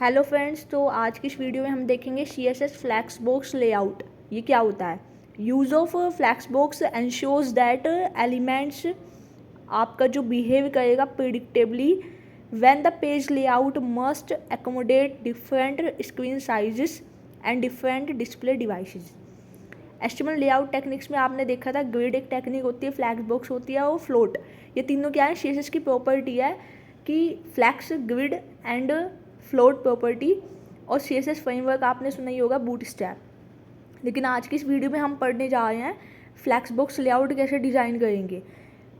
Hello friends, तो आज की इस वीडियो में हम देखेंगे CSS फ्लैक्स बॉक्स लेआउट। ये क्या होता है? Use of flex box ensures that elements आपका जो बिहेव करेगा predictably when the page layout must accommodate different screen sizes and different display devices. एस्टिमल लेआउट टेक्निक्स में आपने देखा था, ग्रिड एक टेक्निक होती है, फ्लैक्स बॉक्स होती है और फ्लोट। ये तीनों क्या है? CSS की प्रॉपर्टी है कि flex, grid and float property. और CSS फ्रेमवर्क आपने सुना ही होगा, बूटस्ट्रैप। लेकिन आज की इस वीडियो में हम पढ़ने जा रहे हैं फ्लैक्स बॉक्स लेआउट कैसे डिज़ाइन करेंगे।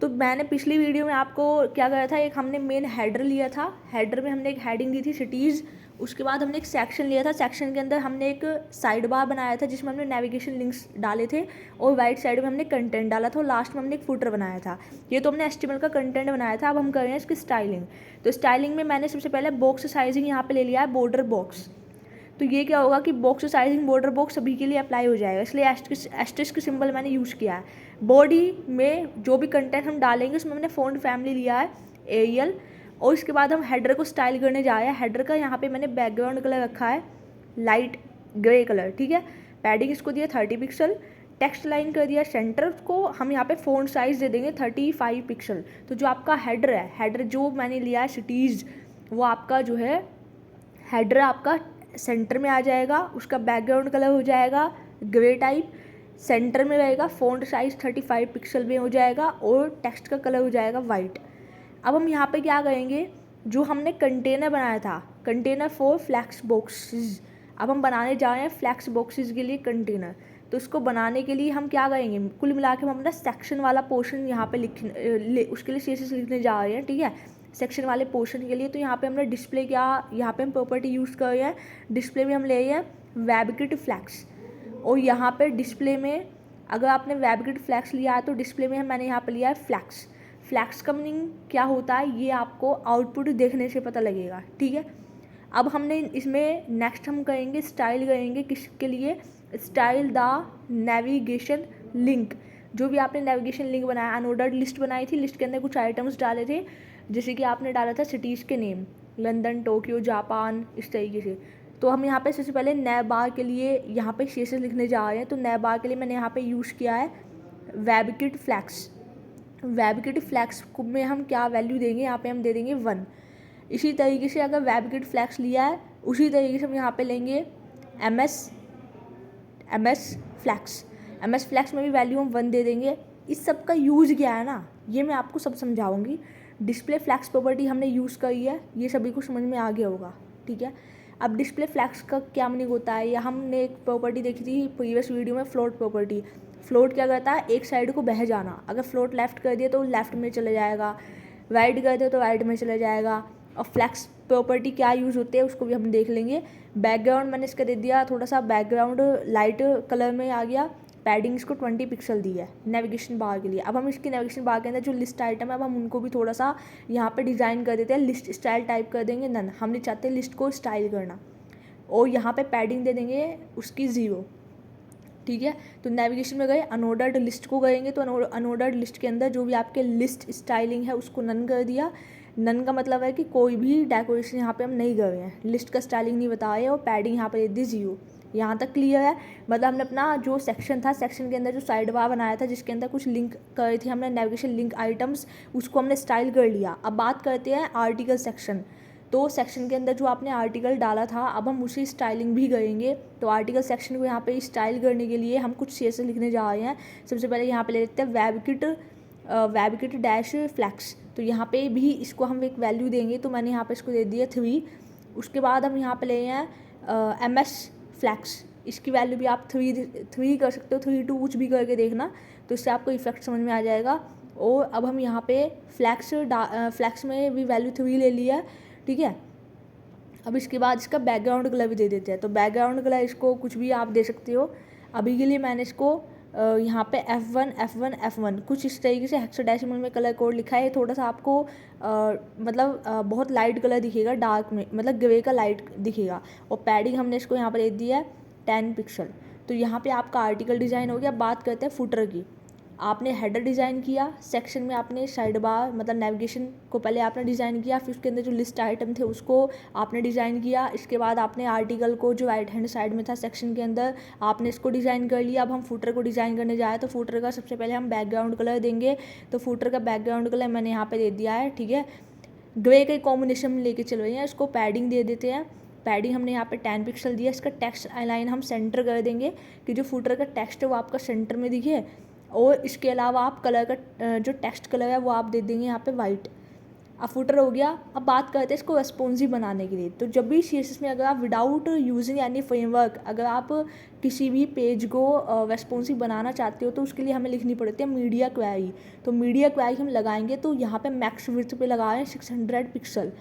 तो मैंने पिछली वीडियो में आपको क्या करा था, एक हमने मेन हेडर लिया था, हेडर में हमने एक हेडिंग दी थी सिटीज़। उसके बाद हमने एक सेक्शन लिया था, सेक्शन के अंदर हमने एक साइड बार बनाया था जिसमें हमने नेविगेशन लिंक्स डाले थे और राइट साइड में हमने कंटेंट डाला था और लास्ट में हमने एक फुटर बनाया था। ये तो हमने HTML का कंटेंट बनाया था। अब हम कर रहे हैं इसकी स्टाइलिंग। तो स्टाइलिंग में मैंने सबसे पहले बॉक्स साइजिंग यहाँ पे ले लिया है, बॉर्डर बॉक्स। तो ये क्या होगा कि बॉक्स साइजिंग बॉर्डर बॉक्स सभी के लिए अप्लाई हो जाएगा, इसलिए एस्टेरिस्क सिंबल मैंने यूज़ किया है। बॉडी में जो भी कंटेंट हम डालेंगे उसमें मैंने फ़ॉन्ट फैमिली लिया है एरियल। और इसके बाद हम हेडर को स्टाइल करने जा रहे हैं। हेडर का यहाँ पे मैंने बैकग्राउंड कलर रखा है लाइट ग्रे कलर, ठीक है। पैडिंग इसको दिया 30 पिक्सल। टेक्स्ट लाइन कर दिया सेंटर को, हम यहाँ पे फ़ॉन्ट साइज़ दे देंगे 35 पिक्सल। तो जो आपका हेडर है, हेडर जो मैंने लिया है सिटीज़, वो आपका जो है हेडर आपका सेंटर में आ जाएगा। उसका बैकग्राउंड कलर हो जाएगा ग्रे टाइप, सेंटर में रहेगा, फ़ॉन्ट साइज़ 35 पिक्सल में हो जाएगा और टेक्स्ट का कलर हो जाएगा वाइट। अब हम यहाँ पे क्या करेंगे, जो हमने कंटेनर बनाया था, कंटेनर फॉर फ्लैक्स बॉक्सेस, अब हम बनाने जा रहे हैं फ्लैक्स बॉक्सेस के लिए कंटेनर। तो इसको बनाने के लिए हम क्या करेंगे, कुल मिला के हम अपना सेक्शन वाला पोर्शन यहाँ पे उसके लिए CSS लिखने जा रहे हैं, ठीक है। सेक्शन वाले पोर्शन के लिए तो यहाँ पे हमने डिस्प्ले क्या, यहाँ पे हम प्रॉपर्टी यूज़ कर रहे हैं। डिस्प्ले में हम ले रहे हैं वेबकिट फ्लैक्स। और यहाँ पे डिस्प्ले में अगर आपने वेबकिट फ्लैक्स लिया है तो डिस्प्ले में मैंने यहाँ पे लिया है फ्लैक्स। फ्लैक्स का मीनिंग क्या होता है ये आपको आउटपुट देखने से पता लगेगा, ठीक है। अब हमने इसमें नेक्स्ट हम करेंगे स्टाइल करेंगे, किसके लिए? Style the navigation link. जो भी आपने नेविगेशन लिंक बनाया, अनऑर्डर्ड लिस्ट बनाई थी, लिस्ट के अंदर कुछ आइटम्स डाले थे, जैसे कि आपने डाला था सिटीज़ के नेम, लंदन, टोक्यो, जापान, इस तरीके से। तो हम यहाँ पे सबसे पहले नए बार के लिए यहाँ पे CSS लिखने जा रहे हैं। तो नए बार के लिए मैंने यहाँ पे यूज़ किया है वेबकिट फ्लैक्स। वेबकिट फ्लैक्स में हम क्या वैल्यू देंगे, यहाँ पे हम दे देंगे 1। इसी तरीके से अगर वेबकिट फ्लैक्स लिया है उसी तरीके से हम यहाँ पे लेंगे MS फ्लैक्स में भी वैल्यू हम 1 दे देंगे। इस सब का यूज़ क्या है ना, ये मैं आपको सब समझाऊंगी। डिस्प्ले फ्लैक्स प्रॉपर्टी हमने यूज़ करी है, ये सभी को समझ में आ गया होगा, ठीक है। अब डिस्प्ले फ्लैक्स का क्या मीनिंग होता है, या हमने एक प्रॉपर्टी देखी थी प्रीवियस वीडियो में, फ्लोट प्रॉपर्टी। फ्लोट क्या करता है, एक साइड को बह जाना। अगर फ्लोट लेफ्ट कर दिया तो लेफ्ट में चले जाएगा, राइट कर दिया तो राइट में चला जाएगा। और फ्लैक्स प्रॉपर्टी क्या यूज़ होते हैं उसको भी हम देख लेंगे। बैकग्राउंड मैंने इसका दे दिया थोड़ा सा, बैकग्राउंड लाइट कलर में आ गया। पैडिंग इसको 20 पिक्सल दी है नेविगेशन बार के लिए। अब हम इसकी नेविगेशन बार के अंदर जो लिस्ट आइटम है, अब हम उनको भी थोड़ा सा यहाँ पे डिज़ाइन कर देते हैं। लिस्ट स्टाइल टाइप कर देंगे नन, हम नहीं चाहते लिस्ट को स्टाइल करना। और यहाँ पे पैडिंग दे देंगे उसकी 0, ठीक है। तो नेविगेशन में गए, अनऑर्डर्ड लिस्ट को गएंगे तो अनऑर्डर्ड लिस्ट के अंदर जो भी आपके लिस्ट स्टाइलिंग है उसको नन कर दिया। नन का मतलब है कि कोई भी डेकोरेशन यहाँ पे हम नहीं कर रहे हैं, लिस्ट का स्टाइलिंग नहीं बता रहे। और पैडिंग यहाँ पे दे दी 0। यहाँ तक क्लियर है? मतलब हमने अपना जो सेक्शन था, सेक्शन के अंदर जो साइड बार बनाया था जिसके अंदर कुछ लिंक करे थे हमने, नेविगेशन लिंक आइटम्स, उसको हमने स्टाइल कर लिया। अब बात करते हैं आर्टिकल सेक्शन। तो सेक्शन के अंदर जो आपने आर्टिकल डाला था, अब हम उसी स्टाइलिंग भी करेंगे। तो आर्टिकल सेक्शन को यहाँ पे स्टाइल करने के लिए हम कुछ CSS लिखने जा रहे हैं। सबसे पहले यहाँ पे ले लेते हैं वेबकिट डैश फ्लैक्स। तो यहाँ पे भी इसको हम एक वैल्यू देंगे, तो मैंने यहाँ पे इसको दे दिया 3। उसके बाद हम यहाँ पे ले हैं MS फ्लैक्स। इसकी वैल्यू भी आप 3 कर सकते हो, 3 2 कुछ भी करके देखना, तो इससे आपको इफेक्ट समझ में आ जाएगा। और अब हम यहाँ पे फ्लैक्स में भी वैल्यू 3 ले लिया है, ठीक है। अब इसके बाद इसका बैकग्राउंड कलर भी दे देते हैं। तो बैकग्राउंड कलर इसको कुछ भी आप दे सकते हो। अभी के लिए मैंने इसको यहाँ पे F1 कुछ इस तरीके से हेक्साडेसिमल में कलर कोड लिखा है। थोड़ा सा आपको बहुत लाइट कलर दिखेगा, डार्क में मतलब ग्रे का लाइट दिखेगा। और पैडिंग हमने इसको यहाँ पर दे दिया है 10 पिक्सल। तो यहाँ पे आपका आर्टिकल डिज़ाइन हो गया। बात करते हैं फुटर की। आपने हेडर डिज़ाइन किया, सेक्शन में आपने साइड बार मतलब नेविगेशन को पहले आपने डिज़ाइन किया, फिर उसके अंदर जो लिस्ट आइटम थे उसको आपने डिज़ाइन किया, इसके बाद आपने आर्टिकल को जो राइट हैंड साइड में था सेक्शन के अंदर आपने इसको डिज़ाइन कर लिया। अब हम फुटर को डिज़ाइन करने जाए तो फुटर का सबसे पहले हम बैकग्राउंड कलर देंगे। तो फुटर का बैकग्राउंड कलर मैंने यहाँ पर दे दिया है, ठीक है, ग्रे के कॉम्बिनेशन में लेके चल रही है। इसको पैडिंग दे देते हैं, पैडिंग हमने यहाँ पे 10 पिक्सल दिया। इसका टेक्स्ट लाइन हम सेंटर कर देंगे कि जो फुटर का टेक्स्ट है वो आपका सेंटर में दिखे। और इसके अलावा आप कलर का जो टेक्स्ट कलर है वो आप दे देंगे यहाँ पे वाइट। अब फुटर हो गया। अब बात करते हैं इसको रेस्पॉन्सिव बनाने के लिए। तो जब भी CSS में अगर आप विदाउट यूजिंग एनी फ्रेमवर्क अगर आप किसी भी पेज को रेस्पॉन्सिव बनाना चाहते हो तो उसके लिए हमें लिखनी पड़ती है मीडिया क्वेरी। तो मीडिया क्वेरी हम लगाएंगे तो यहाँ पे मैक्स विड्थ पे लगा रहे हैं 600 पिक्सल।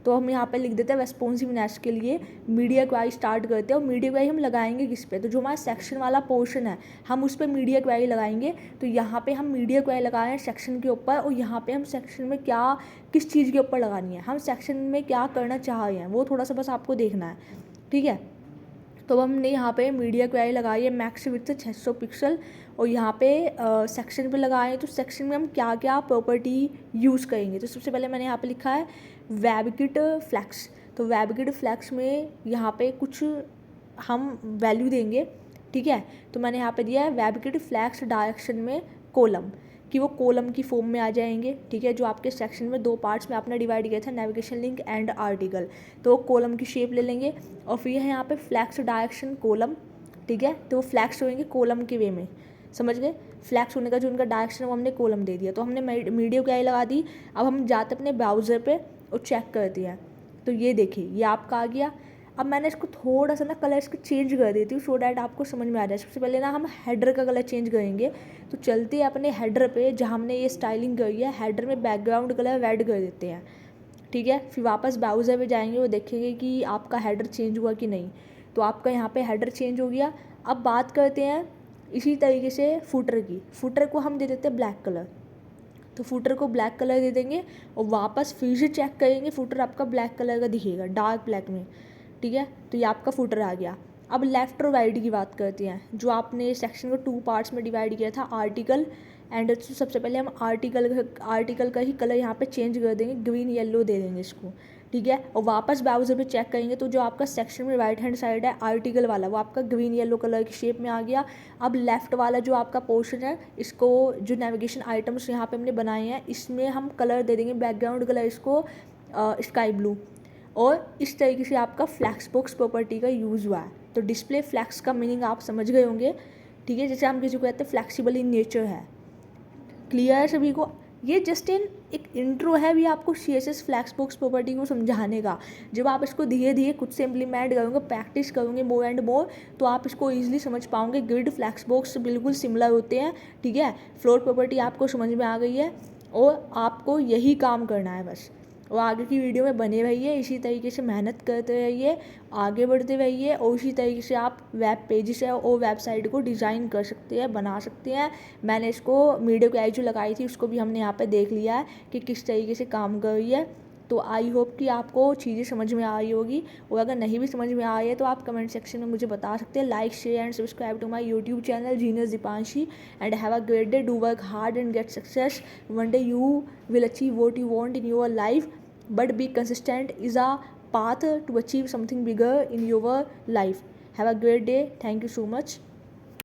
तो हम यहाँ पे लिख देते हैं रेस्पॉन्सिवनेस के लिए मीडिया क्वेरी स्टार्ट करते हैं। और मीडिया क्वेरी हम लगाएंगे किस पे, तो जो हमारा सेक्शन वाला पोर्शन है हम उस पर मीडिया क्वेरी लगाएंगे। तो यहाँ पे हम मीडिया क्वेरी लगा रहे हैं सेक्शन के ऊपर, और यहाँ पे हम सेक्शन में क्या किस चीज़ के ऊपर लगानी है, हम सेक्शन में क्या करना चाह रहे हैं वो थोड़ा सा बस आपको देखना है, ठीक है। तो हमने यहाँ पे मीडिया क्वेरी लगाई है मैक्स विड्थ 600 पिक्सल, और यहाँ पे सेक्शन पे लगाए। तो सेक्शन में हम क्या क्या प्रॉपर्टी यूज़ करेंगे, तो सबसे पहले मैंने यहाँ पे लिखा है वेबकिट फ्लैक्स। तो वेबकिट फ्लैक्स में यहाँ पे कुछ हम वैल्यू देंगे, ठीक है। तो मैंने यहाँ पे दिया है वेबकिट फ्लैक्स डायरेक्शन में कॉलम, कि वो कॉलम की फॉर्म में आ जाएंगे, ठीक है। जो आपके सेक्शन में 2 पार्ट्स में आपने डिवाइड किया था, नेविगेशन लिंक एंड आर्टिकल, तो वो कॉलम की शेप ले लेंगे। और फिर है यहाँ पे फ्लैक्स डायरेक्शन कॉलम, ठीक है। तो वो फ्लैक्स होंगे कॉलम के वे में, समझ गए। फ्लैक्स होने का जो उनका डायरेक्शन है वो हमने कॉलम दे दिया। तो हमने मीडिया क्वेरी लगा दी। अब हम जाते अपने ब्राउज़र पे और चेक करते हैं। तो ये देखिए ये आपका आ गया। अब मैंने इसको थोड़ा सा ना कलर इसको चेंज कर देती हूँ सो डैट आपको समझ में आ जाए। सबसे पहले ना हम हेडर का कलर चेंज करेंगे। तो चलते हैं अपने हेडर पे जहाँ हमने ये स्टाइलिंग करी है, हेडर में बैकग्राउंड कलर रेड कर देते हैं, ठीक है। फिर वापस ब्राउज़र पे जाएंगे, वो देखेंगे कि आपका हेडर चेंज हुआ कि नहीं। तो आपका यहाँ पे हेडर चेंज हो गया। अब बात करते हैं इसी तरीके से फुटर की। फुटर को हम दे देते हैं ब्लैक कलर, तो फुटर को ब्लैक कलर दे देंगे और वापस फिर से चेक करेंगे, फुटर आपका ब्लैक कलर का दिखेगा डार्क ब्लैक में, ठीक है। तो ये आपका फुटर आ गया। अब लेफ़्ट और राइट की बात करते हैं। जो आपने सेक्शन को 2 पार्ट्स में डिवाइड किया था, आर्टिकल एंड, सबसे पहले हम आर्टिकल का ही कलर यहाँ पे चेंज कर देंगे, ग्रीन येलो दे देंगे इसको, ठीक है। और वापस ब्राउज़र पे चेक करेंगे तो जो आपका सेक्शन में राइट हैंड साइड है आर्टिकल वाला वो आपका ग्रीन येलो कलर की शेप में आ गया। अब लेफ़्ट वाला जो आपका पोर्शन है, इसको जो नेविगेशन आइटम्स यहाँ पे हमने बनाए हैं इसमें हम कलर दे देंगे, बैकग्राउंड कलर इसको स्काई ब्लू। और इस तरीके से आपका फ्लैक्स बॉक्स प्रॉपर्टी का यूज़ हुआ है। तो डिस्प्ले फ्लैक्स का मीनिंग आप समझ गए होंगे, ठीक है। जैसे हम किसी को कहते हैं फ्लैक्सिबल इन नेचर है। क्लियर है सभी को। ये जस्ट एक इंट्रो है भी आपको CSS फ्लैक्स बॉक्स प्रॉपर्टी को समझाने का। जब आप इसको धीरे धीरे खुद से इम्प्लीमेंट करोगे, प्रैक्टिस करोगे मोर एंड मोर, तो आप इसको ईजिली समझ पाओगे। ग्रिड फ्लैक्स बॉक्स बिल्कुल सिमिलर होते हैं, ठीक है। फ्लोर प्रॉपर्टी आपको समझ में आ गई है और आपको यही काम करना है बस। और आगे की वीडियो में बने रहिए, इसी तरीके से मेहनत करते रहिए, आगे बढ़ते रहिए, और इसी तरीके से आप वेब पेजेस है और वेबसाइट को डिज़ाइन कर सकते हैं, बना सकते हैं। मैंने इसको मीडिया क्वेरी जो लगाई थी उसको भी हमने यहाँ पे देख लिया है कि किस तरीके से काम कर रही है। तो आई होप कि आपको चीज़ें समझ में आ रही होगी, और अगर नहीं भी समझ में आ रही है तो आप कमेंट सेक्शन में मुझे बता सकते हैं। Like share and subscribe to my YouTube channel genius Deepanshi, and have a great day. Do work hard and get success. One day you will achieve what you want in your life, but be consistent is a path to achieve something bigger in your life. Have a great day. Thank you so much.